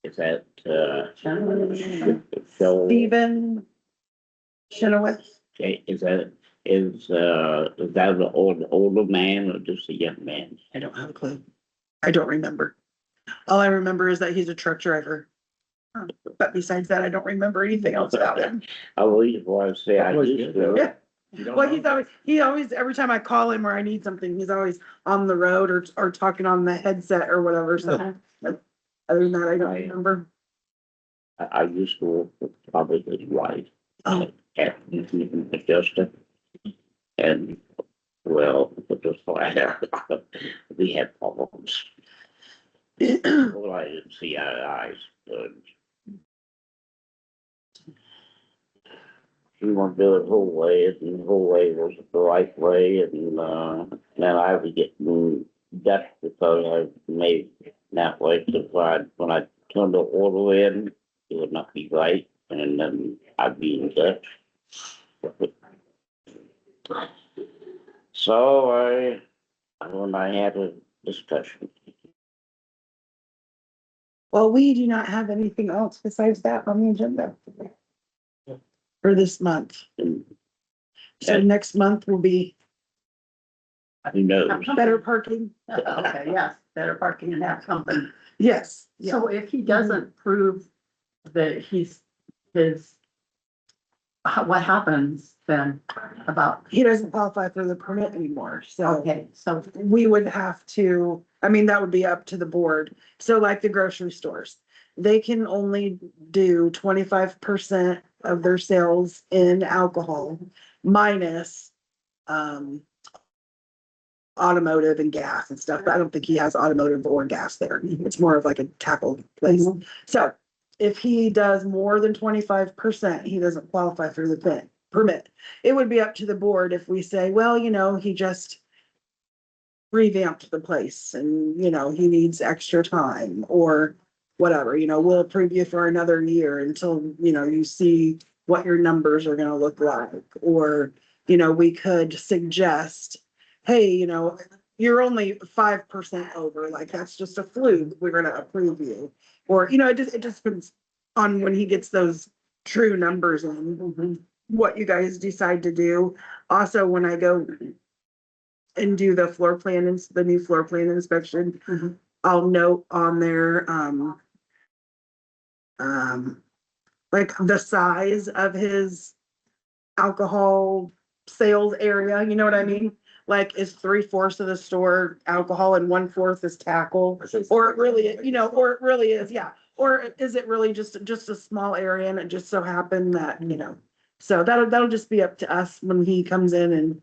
Is that, Stephen Chenoweth. okay, is that an older man or just a young man? I don't have a clue. I don't remember. All I remember is that he's a truck driver. But besides that, I don't remember anything else about him. I always want to say I used to. Yeah. Well, he always, every time I call him or I need something, he's always on the road or talking on the headset or whatever, so. But other than that, I don't remember. I used to work with probably his wife. Oh. At Justin. And, well, it was like, we had problems. Well, I didn't see eye to eyes, but. She wanted to do it the whole way, and the whole way was the right way, and, then I was getting Dutch because I made that way, so when I turned the order in, it would not be right, and then I'd be in Dutch. So when I had a discussion. Well, we do not have anything else besides that on the agenda. For this month. So next month will be Who knows? better parking. Okay, yes, better parking and have something. Yes. So if he doesn't prove that what happens then about, He doesn't qualify for the permit anymore, so. okay, so, We would have to, I mean, that would be up to the board. So like the grocery stores, they can only do 25% of their sales in alcohol minus, automotive and gas and stuff. But I don't think he has automotive or gas there. It's more of like a tackle place. So if he does more than 25%, he doesn't qualify for the permit. It would be up to the board if we say, well, he just revamped the place and, he needs extra time or whatever, we'll approve you for another year until, you see what your numbers are gonna look like. Or, we could suggest, hey, you're only 5% over, like that's just a fluke, we're gonna approve you. Or, it just depends on when he gets those true numbers in, what you guys decide to do. Also, when I go and do the the new floor plan inspection, I'll note on there, like the size of his alcohol sales area, you know what I mean? Like, is 3/4 of the store alcohol and 1/4 is tackle? Or it really, or it really is, yeah. Or is it really just a small area and it just so happened that, so that'll just be up to us when he comes in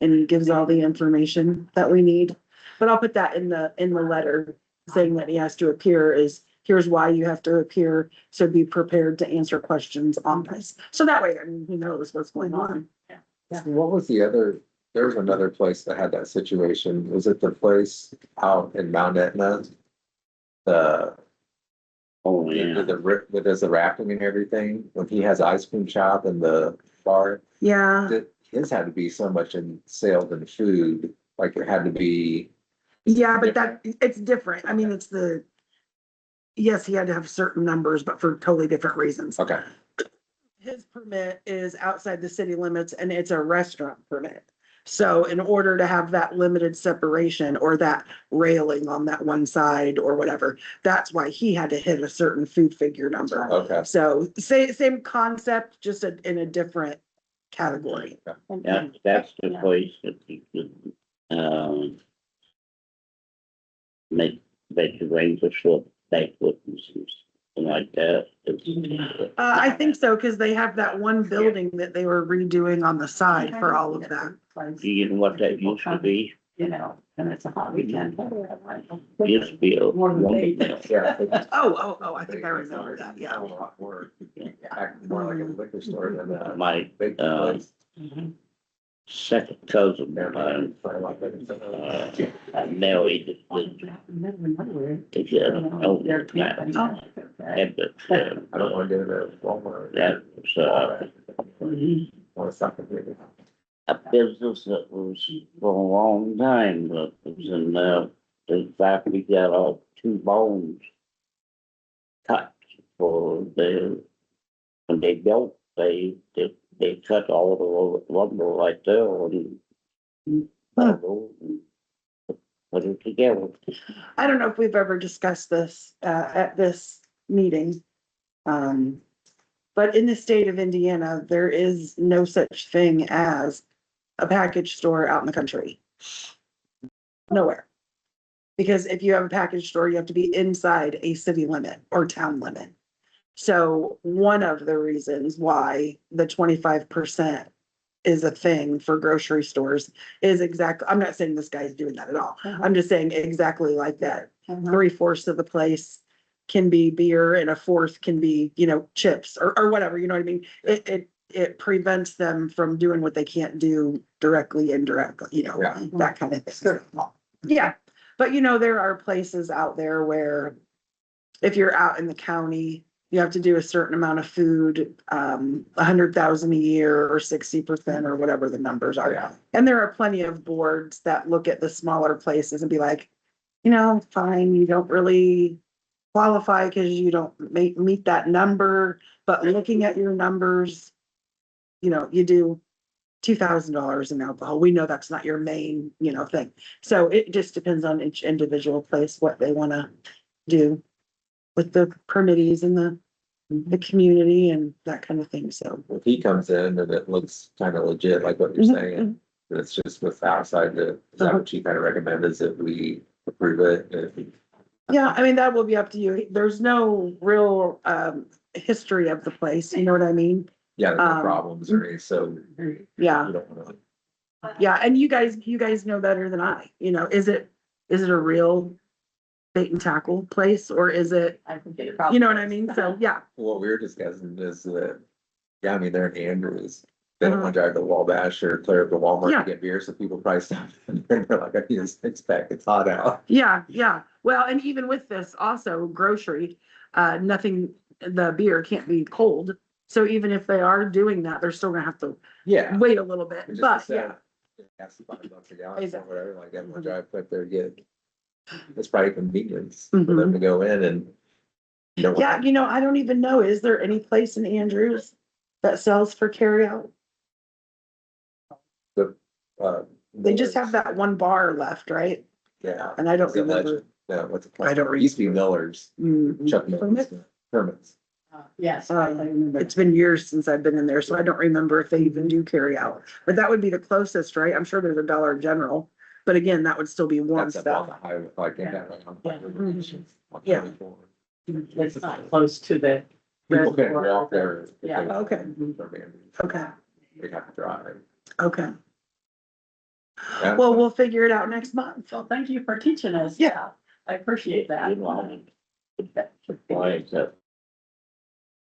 and gives all the information that we need. But I'll put that in the letter saying that he has to appear here's why you have to appear. So be prepared to answer questions on this. So that way, he knows what's going on. What was there was another place that had that situation. Was it the place out in Mount Etna? Oh, yeah. With the rafting and everything, when he has ice cream shop and the bar, Yeah. his had to be so much in sales and food, like it had to be. Yeah, but it's different. I mean, yes, he had to have certain numbers, but for totally different reasons. Okay. His permit is outside the city limits and it's a restaurant permit. So in order to have that limited separation or that railing on that one side or whatever, that's why he had to hit a certain food figure number. Okay. So same concept, just in a different category. That's the place that you could, make arrange for banquets and something like that. I think so, because they have that one building that they were redoing on the side for all of that. Do you know what that used to be? and it's a hot weekend. It used to be a More than lumber eight. mill. Yeah. Oh, I think I remember that, A yeah. lot more, act more like a liquor store than a My, big place. second cousin, Nellie, I don't want to go to Walmart. that was, Want something really. a business that was for a long time, but it was in fact, we got 2 bones cut for when they built, they cut all the lumber right there and put it together. I don't know if we've ever discussed this, at this meeting. But in the state of Indiana, there is no such thing as a package store out in the country. Nowhere. Because if you have a package store, you have to be inside a city limit or town limit. So one of the reasons why the 25% is a thing for grocery stores is exactly, I'm not saying this guy's doing that at all. I'm just saying exactly like that. 3/4 of the place can be beer and 1/4 can be, chips or whatever, you know what I mean? It prevents them from doing what they can't do directly, indirectly, Yeah. that kind of thing. Yeah, but there are places out there where if you're out in the county, you have to do a certain amount of food, 100,000 a year or 60% or whatever the numbers are. Yeah. And there are plenty of boards that look at the smaller places and be like, fine, you don't really qualify because you don't meet that number, but looking at your numbers, you do $2,000 in alcohol. We know that's not your main, thing. So it just depends on each individual place, what they want to do with the permittees and the community and that kind of thing. So If he comes in and it looks kind of legit, like what you're saying, but it's just with outside is that what you kind of recommend is that we approve it? And if we- yeah, I mean, that will be up to you. There's no real history of the place, you know what I mean? Yeah, there's no problems or any, so Yeah, you don't want to. yeah, and you guys know better than I, is it a real bait and tackle place or is it, I think it you probably. know what I mean? So, yeah. What we're discussing is that, yeah, I mean, they're in Andrews. They don't want to drive to Wabash or clear up to Walmart Yeah. to get beer, so people probably stop and they're like, I need a six-pack, it's hot out. Yeah, yeah. Well, and even with this also grocery, nothing, the beer can't be cold. So even if they are doing that, they're still gonna have to Yeah. wait a little bit, Just but to say, yeah. Gas is $5 a gallon or Exactly. whatever, like that, we'll drive quick there, get it. It's probably convenience for them to go in and. You don't want Yeah, I don't even know, is there any place in Andrews that sells for carryout? They just have that one bar left, right? Yeah. And I don't Is it remember. Legend? No, what's it called? I don't It used to be remember. Miller's, Mhm. Chuck Miller's, Herman's. Yes, I remember. It's been years since I've been in there, so I don't remember if they even do carry out, but that would be the closest, right? I'm sure there's a Dollar General, but again, that would still be warm That's up on stuff. the highway, like, in that, Yeah. It's not close to the. People can reservoir. walk there. if they Yeah. want Okay. from Andrews. Okay, They have to drive. okay. Yeah. Well, we'll figure it out next month. Well, thank you for teaching us. Yeah. I appreciate that. You know, like that